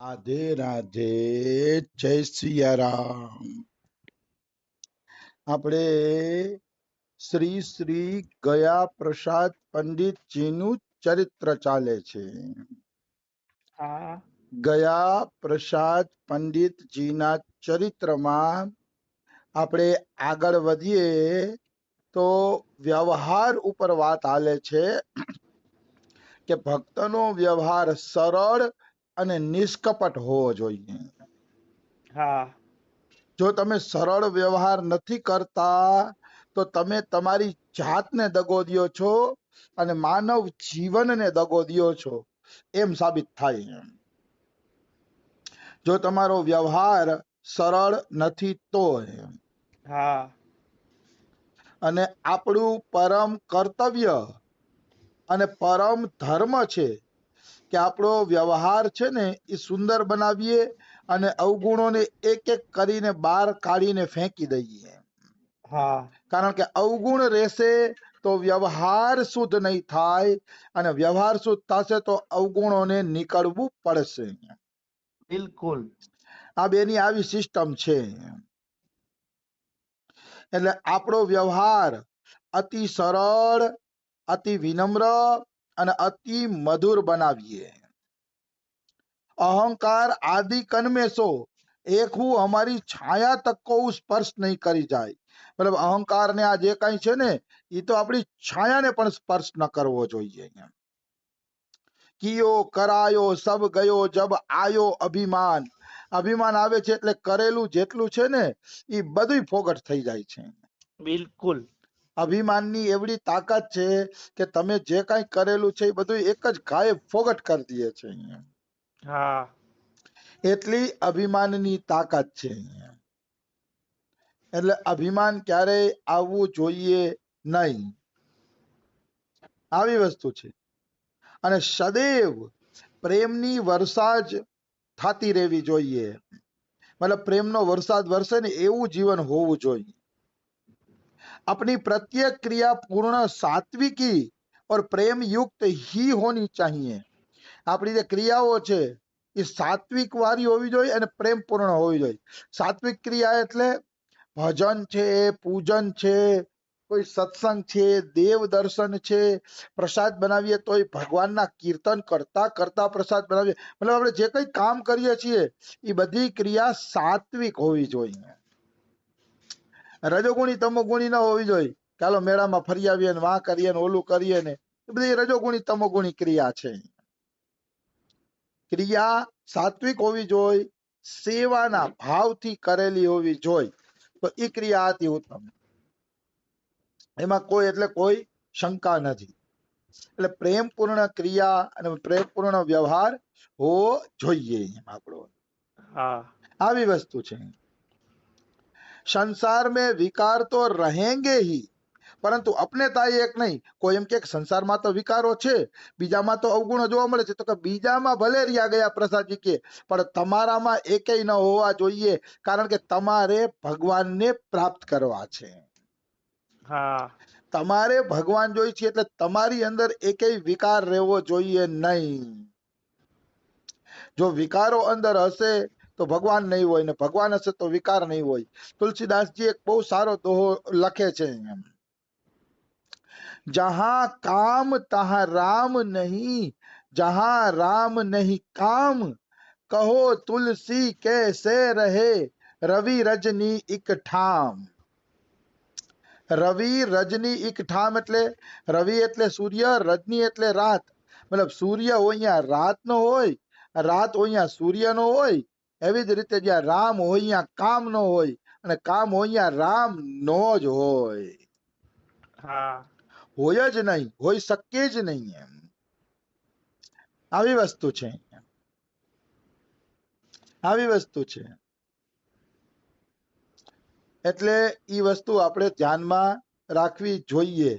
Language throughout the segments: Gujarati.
રાધે રાધે, જય સિયારામ. આપણે શ્રી શ્રી ગયા પ્રસાદ પંડિતજીનું ચરિત્ર ચાલે છે. હા ગયા પ્રસાદ પંડિતજીના ચરિત્રમાં આપણે આગળ વધીએ તો વ્યવહાર ઉપર વાત હાલે છે કે ભક્તનો વ્યવહાર સરળ અને નિષ્કપટ હોવો જોઈએ. હા જો તમે સરળ વ્યવહાર નથી કરતા તો તમે તમારી જાતને દગો દ્યો છો અને માનવ જીવનને દગો દ્યો છો એમ સાબિત થાય. જો તમારો વ્યવહાર સરળ નથી તો હા અને આપણું પરમ કર્તવ્ય અને પરમ ધર્મ છે કે આપણો વ્યવહાર છે ને એ સુંદર બનાવીએ અને અવગુણોને એક એક કરીને બહાર કાઢીને ફેંકી દઈએ. હા કારણ કે અવગુણ રહેશે તો વ્યવહાર શુદ્ધ નહીં થાય અને વ્યવહાર શુદ્ધ થશે તો અવગુણોને નીકળવું પડશે. બિલકુલ. આ બેની આવી સિસ્ટમ છે. એટલે આપણો વ્યવહાર અતિ સરળ, અતિ વિનમ્ર અને અતિ મધુર બનાવીએ. અહંકાર આદિ કન્મેષો એક હું અમારી છાયા તક કો સ્પર્શ નહીં કરી જાય. મતલબ અહંકાર ને આ જે કઈ છે ને એ તો આપણી છાયાને પણ સ્પર્શ ન કરવો જોઈએ. કિયો કરાયો સબ ગયો જબ આયો અભિમાન. અભિમાન આવે છે એટલે કરેલું જેટલું છે ને એ બધું ફોગટ થઈ જાય છે. બિલકુલ. અભિમાનની એવડી તાકાત છે કે તમે જે કઈ કરેલું છે એ બધું એક જ ઘાએ ફોગટ કરી દે છે. હા એટલી અભિમાનની તાકાત છે. એટલે અભિમાન ક્યારેય આવવું જોઈએ નહીં. આવી વસ્તુ છે. અને સદૈવ પ્રેમની વર્ષા જ થતી રહેવી જોઈએ. મતલબ પ્રેમનો વરસાદ વરસે ને એવું જીવન હોવું જોઈએ. अपनी प्रत्येक क्रिया पूर्ण सात्विकी और प्रेम युक्त ही होनी चाहिए. આપણી જે ક્રિયાઓ છે એ સાત્વિક વાળી હોવી જોઈએ અને પ્રેમપૂર્ણ હોવી જોઈએ. સાત્વિક ક્રિયા એટલે ભજન છે, પૂજન છે, કોઈ સત્સંગ છે, દેવ દર્શન છે, પ્રસાદ બનાવીએ તો ભગવાનના કીર્તન કરતા કરતા પ્રસાદ બનાવીએ. મતલબ આપણે જે કઈ કામ કરીએ છીએ એ બધી ક્રિયા સાત્વિક હોવી જોઈએ. રજોગુણી તમોગુણી ન હોવી જોઈએ. ચાલો મેળામાં ફરી આવીએ ને વાં કરીએ ને ઓલું કરીએ ને એ બધી રજોગુણી તમોગુણી ક્રિયા છે. ક્રિયા સાત્વિક હોવી જોઈએ, સેવાના ભાવથી કરેલી હોવી જોઈએ તો એ ક્રિયા અતિ ઉત્તમ. એમાં કોઈ એટલે કોઈ શંકા નથી. એટલે પ્રેમપૂર્ણ ક્રિયા અને પ્રેમપૂર્ણ વ્યવહાર હોવો જોઈએ આપણો. હા આવી વસ્તુ છે. संसार में विकार तो रहेंगे ही પરંતુ અપનેતા એક નહીં. કોઈ એમ કે સંસારમાં તો વિકારો છે, બીજામાં તો અવગુણો જોવા મળે છે, તો કે બીજામાં ભલે રહ્યા ગયા પ્રસાદજી કે પણ તમારામાં એકેય ન હોવા જોઈએ. કારણ કે તમારે ભગવાનને પ્રાપ્ત કરવા છે. હા તમારે ભગવાન જોઈ છે એટલે તમારી અંદર એકેય વિકાર રહેવો જોઈએ નહીં. જો વિકારો અંદર હશે તો ભગવાન નહીં હોય ને ભગવાન હશે તો વિકાર નહીં હોય. તુલસીદાસજી એક બહુ સારો દોહો લખે છે. जहां काम तहां राम नहीं, जहां राम नहीं काम, कहो तुलसी कैसे रहे रवि रजनी एक ठाम. રવિ રજની એક ઠામ એટલે રવિ એટલે સૂર્ય, રજની એટલે રાત. મતલબ સૂર્ય હોય અહીંયા રાત નો હોય, રાત હોય અહીંયા સૂર્ય નો હોય. એવી જ રીતે જ્યાં રામ હોય અહીંયા કામ નો હોય અને કામ હોય અહીંયા રામ નો જ હોય. હા હોય જ નહીં, હોઈ શકે જ નહીં. એમ આવી વસ્તુ છે. આવી વસ્તુ છે. એટલે ઈ વસ્તુ આપણે ધ્યાનમાં રાખવી જોઈએ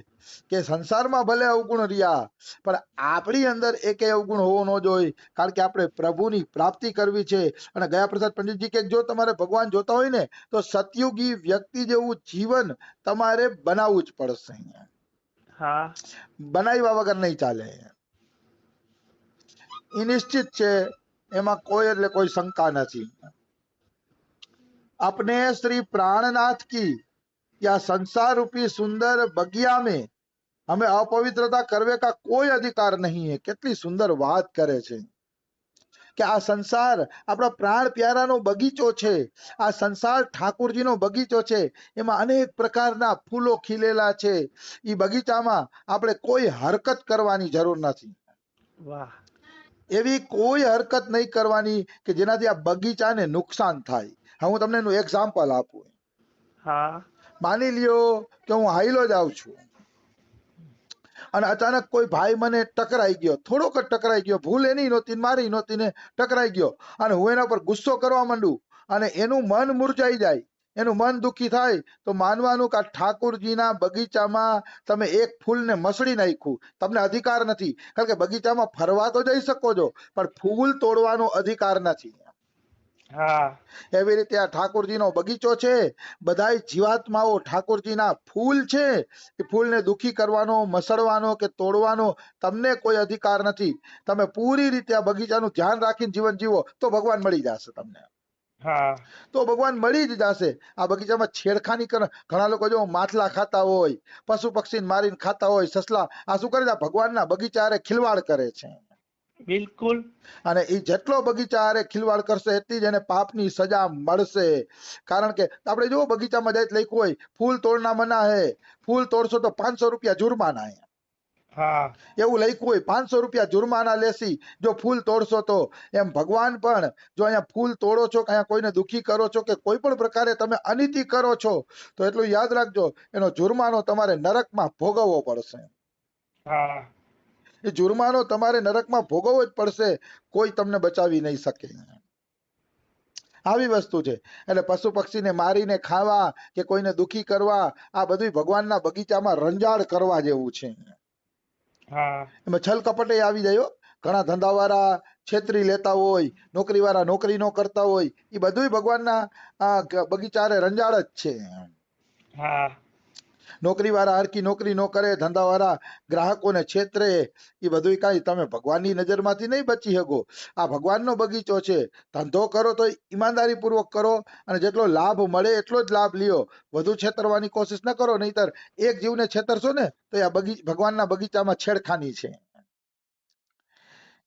કે સંસારમાં ભલે અવગુણ રહ્યા પણ આપણી અંદર એકેય અવગુણ હોવો ન જોઈએ. કારણ કે આપણે પ્રભુની પ્રાપ્તિ કરવી છે. અને ગયા પ્રસાદ પંડિતજી કે જો તમારે ભગવાન જોતા હોય ને તો સતયુગી વ્યક્તિ જેવું જીવન તમારે બનાવવું જ પડશે. હા બનાવ્યા વગર નહીં ચાલે. એ નિશ્ચિત છે. એમાં કોઈ એટલે કોઈ શંકા નથી. अपने श्री प्राणनाथ की या संसार रूपी सुंदर बगिया में हमें अपवित्रता करने का कोई अधिकार नहीं है. કેટલી સુંદર વાત કરે છે કે આ સંસાર આપણા પ્રાણ પ્યારાનો બગીચો છે. આ સંસાર ઠાકોરજીનો બગીચો છે. એમાં અનેક પ્રકારના ફૂલો ખીલેલા છે. એ બગીચામાં આપણે કોઈ હરકત કરવાની જરૂર નથી. વાહ. એવી કોઈ હરકત નહીં કરવાની કે જેનાથી આ બગીચાને નુકસાન થાય. હવે હું તમને એનું એક્ઝામ્પલ આપું. હા. માની લ્યો કે હું હાઈલો જાઉં છું અને અચાનક કોઈ ભાઈ મને ટકરાઈ ગયો, થોડોક જ ટકરાઈ ગયો, ભૂલ એની નહોતી, મારી નહોતી ને ટકરાઈ ગયો અને હું એના પર ગુસ્સો કરવા માંડું અને એનું મન મુરઝાઈ જાય, એનું મન દુખી થાય, તો માનવાનું કે આ ઠાકોરજીના બગીચામાં તમે એક ફૂલને મસળી નાખ્યું, તમને અધિકાર નથી. કારણ કે બગીચામાં ફરવા તો જઈ શકો છો પણ ફૂલ તોડવાનો અધિકાર નથી. હા. એવી રીતે આ ઠાકોરજીનો બગીચો છે. બધાય જીવાત્માઓ ઠાકોરજીના ફૂલ છે. એ ફૂલને દુખી કરવાનો, મસળવાનો કે તોડવાનો તમને કોઈ અધિકાર નથી. તમે પૂરી રીતે આ બગીચાનું ધ્યાન રાખીને જીવન જીવો તો ભગવાન મળી જશે તમને. હા. તો ભગવાન મળી જ જશે. આ બગીચામાં છેડખાની કરે. ઘણા લોકો જો માથલા ખાતા હોય, પશુ પક્ષીને મારીને ખાતા હોય, સસલા, આ શું કરે છે? આ ભગવાનના બગીચા હારે ખિલવાડ કરે છે. બિલકુલ. અને એ જેટલો બગીચા હારે ખિલવાડ કરશે એટલી જ એને પાપની સજા મળશે. કારણ કે આપણે જો બગીચામાં જાય લખ્યું હોય ફૂલ તોડના મના હે, ફૂલ તોડશો તો 500 રૂપિયા જુર્માના હે. હા. એવું લખ્યું હોય 500 રૂપિયા જુર્માના લેસી જો ફૂલ તોડશો તો. એમ ભગવાન પણ જો અહીંયા ફૂલ તોડો છો કે અહીંયા કોઈને દુખી કરો છો કે કોઈ પણ પ્રકારે તમે અનિતિ કરો છો તો એટલું યાદ રાખજો, એનો જુર્માનો તમારે નરકમાં ભોગવવો પડશે. હા. એ જુર્માનો તમારે નરકમાં ભોગવવો જ પડશે. કોઈ તમને બચાવી નહીં શકે. આવી વસ્તુ છે. એટલે પશુ પક્ષીને મારીને ખાવા કે કોઈને દુખી કરવા આ બધું ભગવાનના બગીચામાં રંજાડ કરવા જેવું છે. હા. એમાં છલ કપટે આવી જાય હો. ઘણા ધંધાવાળા છેતરી લેતા હોય, નોકરીવાળા નોકરી નો કરતા હોય, એ બધું ભગવાનના બગીચારે રંજાડ જ છે. હા. નોકરીવાળા હરકી નોકરી નો કરે, ધંધાવાળા ગ્રાહકોને છેતરે, એ બધું કાંઈ તમે ભગવાનની નજરમાંથી નહીં બચી શકો. આ ભગવાનનો બગીચો છે. ધંધો કરો તો ઈમાનદારી પૂર્વક કરો અને જેટલો લાભ મળે એટલો જ લાભ લ્યો. વધુ છેતરવાની કોશિશ ન કરો, નહીતર એક જીવને છેતરશો ને તો આ ભગવાનના બગીચામાં છેડખાની છે.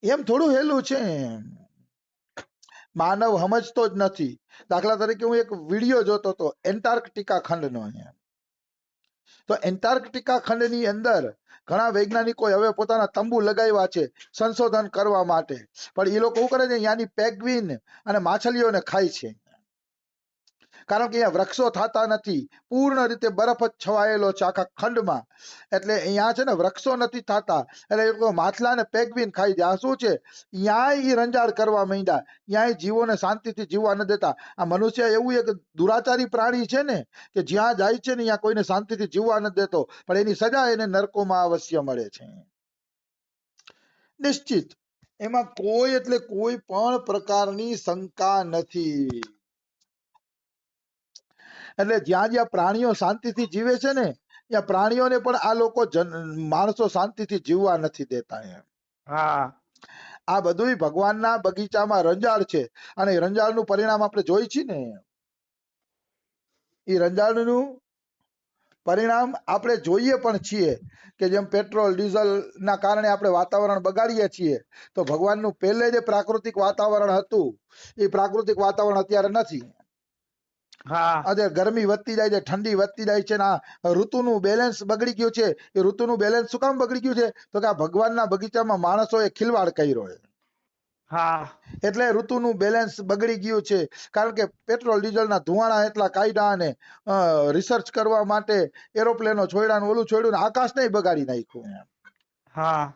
એમ થોડું હેલું છે. માનવ સમજતો જ નથી. દાખલા તરીકે હું એક વિડીયો જોતો હતો એન્ટાર્કટિકા ખંડનો. તો એન્ટાર્કટિકા ખંડની અંદર ઘણા વૈજ્ઞાનિકો હવે પોતાના તંબુ લગાવ્યા છે સંશોધન કરવા માટે. પણ એ લોકો શું કરે છે? અહીંયાની પેગ્વિન અને માછલીઓને ખાય છે. કારણ કે અહીંયા વૃક્ષો થતા નથી. પૂર્ણ રીતે બરફ જ છવાયેલો છે આખા ખંડમાં. એટલે અહીંયા છે ને વૃક્ષો નથી થતા. એટલે એ લોકો માછલા અને પેગ્વિન ખાઈ જાય. આ શું છે? ન્યાય એ રંજાડ કરવા માંડ્યા. ન્યાય જીવોને શાંતિથી જીવવા ન દેતા. આ મનુષ્ય એવું એક દુરાચારી પ્રાણી છે ને કે જ્યાં જાય છે ને ત્યાં કોઈને શાંતિથી જીવવા ન દેતો. પણ એની સજા એને નરકોમાં અવશ્ય મળે છે. નિશ્ચિત. એમાં કોઈ એટલે કોઈ પણ પ્રકારની શંકા નથી. એટલે જ્યાં જ્યાં પ્રાણીઓ શાંતિથી જીવે છે ને ત્યાં પ્રાણીઓને પણ આ લોકો માણસો શાંતિથી જીવવા નથી દેતા. હા. આ બધું ભગવાનના બગીચામાં રંજાડ છે. અને એ રંજાડનું પરિણામ આપણે જોઈ છીએ ને. એ રંજાડનું પરિણામ આપણે જોઈએ પણ છીએ કે જેમ પેટ્રોલ ડીઝલ ના કારણે આપણે વાતાવરણ બગાડીએ છીએ, તો ભગવાનનું પહેલે જે પ્રાકૃતિક વાતાવરણ હતું એ પ્રાકૃતિક વાતાવરણ અત્યારે નથી. હા. આજે ગરમી વધતી જાય છે, ઠંડી વધતી જાય છે, ઋતુનું બેલેન્સ બગડી ગયું છે. એ ઋતુનું બેલેન્સ શું કામ બગડી ગયું છે? તો કે આ ભગવાનના બગીચામાં માણસોએ ખિલવાડ કર્યો છે. હા. એટલે ઋતુનું બેલેન્સ બગડી ગયું છે. કારણ કે પેટ્રોલ ડીઝલના ધુવાણા એટલા કાયદા અને રિસર્ચ કરવા માટે એરોપ્લેનો છોડ્યા ને ઓલું છોડ્યું ને આકાશને બગાડી નાખ્યું. હા.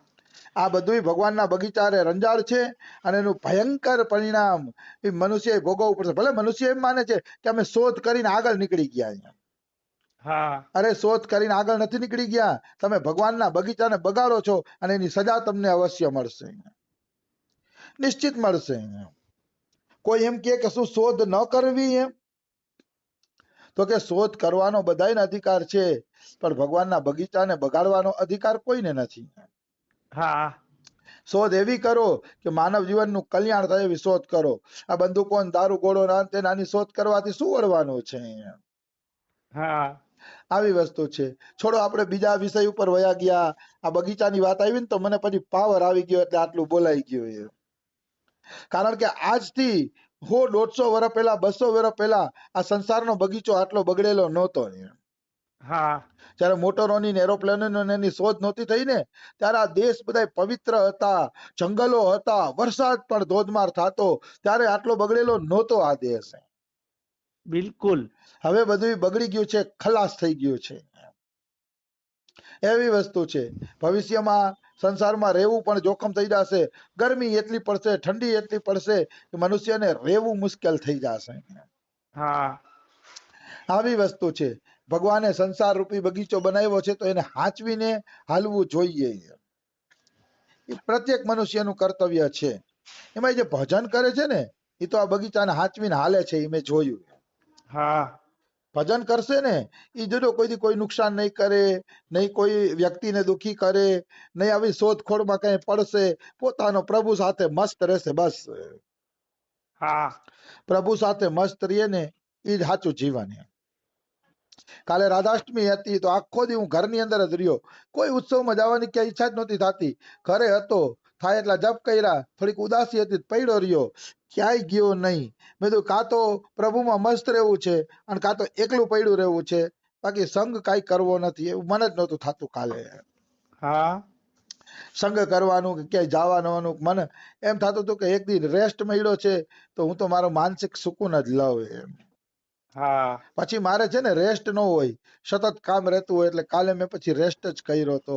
આ બધું ભગવાનના બગીચારે રંજાડ છે. અને એનું ભયંકર પરિણામ એ મનુષ્ય ભોગવવું પડશે. ભલે મનુષ્ય એમ માને છે કે અમે શોધ કરીને આગળ નીકળી ગયા. હા. અરે શોધ કરીને આગળ નથી નીકળી ગયા. તમે ભગવાનના બગીચાને બગાડો છો અને એની સજા તમને અવશ્ય મળશે. નિશ્ચિત મળશે. કોઈ એમ કે શું શોધ ન કરવી? એમ તો કે શોધ કરવાનો બધાયને અધિકાર છે, પણ ભગવાનના બગીચાને બગાડવાનો અધિકાર કોઈને નથી. હા. શોધ એવી કરો કે માનવ જીવનનું કલ્યાણ થાય એવી શોધ કરો. આ બંદૂકો ને દારૂ ગોળો ને આ તે નાની શોધ કરવાથી શું વળવાનું છે? હા આવી વસ્તુ છે. છોડો, આપણે બીજા વિષય ઉપર વયા ગયા. આ બગીચાની વાત આવી ને તો મને પછી પાવર આવી ગયો, એટલે આટલું બોલાઈ ગયું એ. કારણ કે આજથી 100-150 વર્ષ પહેલા, 200 વર્ષ પહેલા આ સંસારનો બગીચો આટલો બગડેલો નહોતો. હા જયારે મોટરોની ને એરોપ્લેનોની એની શોધ નહોતી થઈ ને, ત્યારે આ દેશ બધા પવિત્ર હતા, જંગલો હતા, વરસાદ પણ ધોધમાર થતો, ત્યારે આટલો બગડેલો નહોતો આ દેશ. બિલકુલ. હવે બધું બગડી ગયું છે, ખલાસ થઈ ગયું છે. એવી વસ્તુ છે. ભવિષ્યમાં સંસારમાં રહેવું પણ જોખમ થઈ જશે. ગરમી એટલી પડશે, ઠંડી એટલી પડશે કે મનુષ્યને રહેવું મુશ્કેલ થઈ જશે. હા આવી વસ્તુ છે. ભગવાને સંસાર રૂપી બગીચો બનાવ્યો છે તો એને હાંચવીને હાલવું જોઈએ. એ પ્રત્યેક મનુષ્યનું કર્તવ્ય છે. એમાં જે ભજન કરે છે ને, એ તો આ બગીચાને હાંચવીને હાલે છે, એ મેં જોયું. હા ભજન કરશે ને, એ જોજો કોઈ નુકસાન નહીં કરે, નહીં કોઈ વ્યક્તિને દુખી કરે, નહીં આવી શોધખોળમાં કઈ પડશે, પોતાનો પ્રભુ સાથે મસ્ત રહેશે. બસ હા પ્રભુ સાથે મસ્ત રહીએ ને, એ જ સાચું જીવન. કાલે રાધાષ્ટમી હતી તો આખો દી હું ઘરની અંદર જ રહ્યો. કોઈ ઉત્સવમાં જવાની ક્યાંય ઈચ્છા જ નહોતી થતી. ઘરે હતો, થાય એટલા જપ કર્યા, થોડીક ઉદાસી હતી, પડ્યો રહ્યો, ક્યાંય ગયો નહીં. મેં કીધું કાં તો પ્રભુમાં મસ્ત રહેવું છે અને કાં તો એકલું પડ્યું રહેવું છે, બાકી સંગ કાંઈ કરવો નથી. એવું મને જ નહોતું થતું કાલે. હા સંગ કરવાનું કે ક્યાંય જવાનું, મને એમ થતું હતું કે એક દી રેસ્ટ મળ્યો છે તો હું તો મારો માનસિક સુકૂન જ લઉં એમ. હા પછી મારે છે ને રેસ્ટ ન હોય, સતત કામ રહેતું હોય, એટલે કાલે મેં પછી રેસ્ટ જ કર્યો હતો.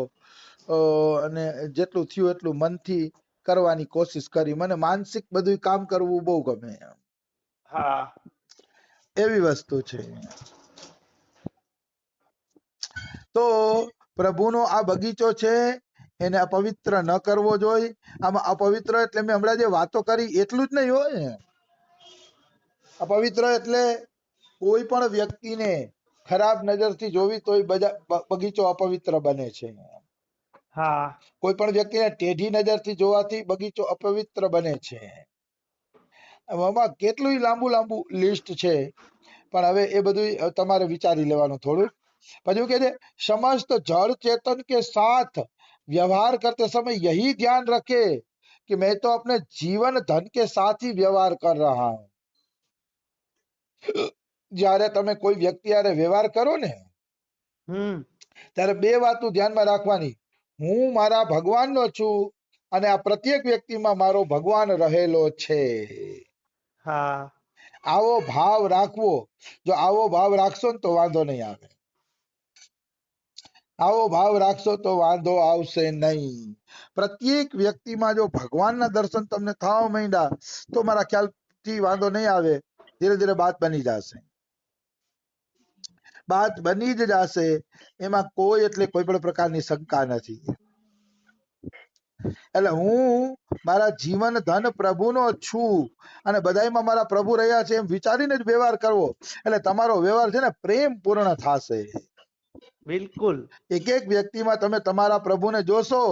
અને જેટલું થયું એટલું મનથી કરવાની કોશિશ કરી. મને માનસિક બધું કામ કરવું બહુ ગમે. હા એવી વસ્તુ છે. તો પ્રભુનો આ બગીચો છે, એને અપવિત્ર ન કરવો જોઈએ. આમાં અપવિત્ર એટલે મેં હમણાં જે વાતો કરી એટલું જ નહીં હોય ને. અપવિત્ર એટલે કોઈ પણ વ્યક્તિને ખરાબ નજરથી જોવી તોય બગીચો અપવિત્ર બને છે. હા કોઈ પણ વ્યક્તિને ટેઢી નજરથી જોવાથી બગીચો અપવિત્ર બને છે. આમાં કેટલું લાંબુ લિસ્ટ છે, પણ હવે એ બધું તમારે વિચારી લેવાનું થોડું. પછી કહે છે, समस्त जड़ चेतन के साथ व्यवहार करते समय यही ध्यान रखे कि मैं तो अपने जीवन धन के साथ ही व्यवहार कर रहा हूं. જ્યારે તમે કોઈ વ્યક્તિ હારે વ્યવહાર કરો ને, ત્યારે બે વાતો ધ્યાનમાં રાખવાની. હું મારા ભગવાનનો છું અને આ પ્રત્યેક વ્યક્તિમાં મારો ભગવાન રહેલો છે. હા આવો ભાવ રાખવો. જો આવો ભાવ રાખશો ને તો વાંધો નહીં આવે. આવો ભાવ રાખશો તો વાંધો આવશે નહીં. પ્રત્યેક વ્યક્તિમાં જો ભગવાનના દર્શન તમને થવા માંડ્યા તો મારા ખ્યાલથી વાંધો નહીં આવે. ધીરે ધીરે બાત બની જશે. બાત બની જ જશે. એમાં કોઈ પણ પ્રકારની શંકા નથી. એટલે હું મારા જીવન ધન પ્રભુનો છું અને બધાયમાં મારા પ્રભુ રહ્યા છે એમ વિચારીને જ વ્યવહાર કરવો. એટલે તમારો વ્યવહાર છે ને પ્રેમ પૂર્ણ થશે. બિલકુલ. એક એક વ્યક્તિમાં તમે તમારા પ્રભુને જોશો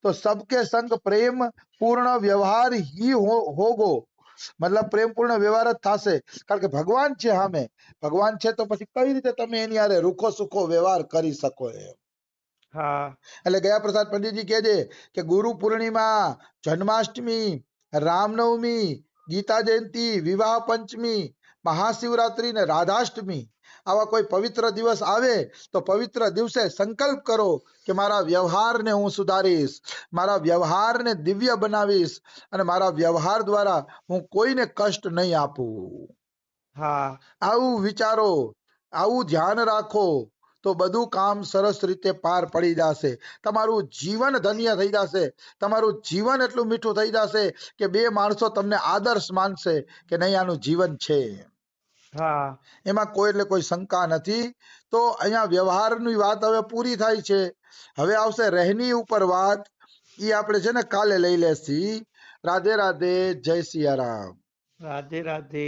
તો સબકે સંગ પ્રેમ પૂર્ણ વ્યવહાર ही होगो. મતલબ પ્રેમ પૂર્ણ વ્યવહાર જ થશે. કારણ કે ભગવાન છે સામે. ભગવાન છે તો પછી કઈ રીતે તમે એની હારે રૂખો સુખો વ્યવહાર કરી શકો એમ. હા એટલે ગયા પ્રસાદ પંડિતજી કહે છે કે ગુરુ પૂર્ણિમા, જન્માષ્ટમી, રામનવમી, ગીતા જયંતિ, વિવાહ પંચમી, મહાશિવરાત્રી ને રાધાષ્ટમી, આવા કોઈ પવિત્ર દિવસ આવે તો પવિત્ર દિવસે સંકલ્પ કરો કે મારા વ્યવહારને હું સુધારીશ, મારા વ્યવહારને દિવ્ય બનાવીશ અને મારા વ્યવહાર દ્વારા હું કોઈને કષ્ટ નહીં આપું. હા આવું વિચારો, આવું ધ્યાન રાખો તો બધું કામ સરસ રીતે પાર પડી જશે. તમારું જીવન ધન્ય થઈ જશે. તમારું જીવન એટલું મીઠું થઈ જશે કે બે માણસો તમને આદર્શ માનશે કે નહીં આનું જીવન છે. હા એમાં કોઈ શંકા નથી. તો અહીંયા વ્યવહારની વાત હવે પૂરી થાય છે. હવે આવશે રહેની ઉપર વાત. એ આપણે છે ને કાલે લઈ લેશી. રાધે રાધે, જય સિયારામ. રાધે રાધે.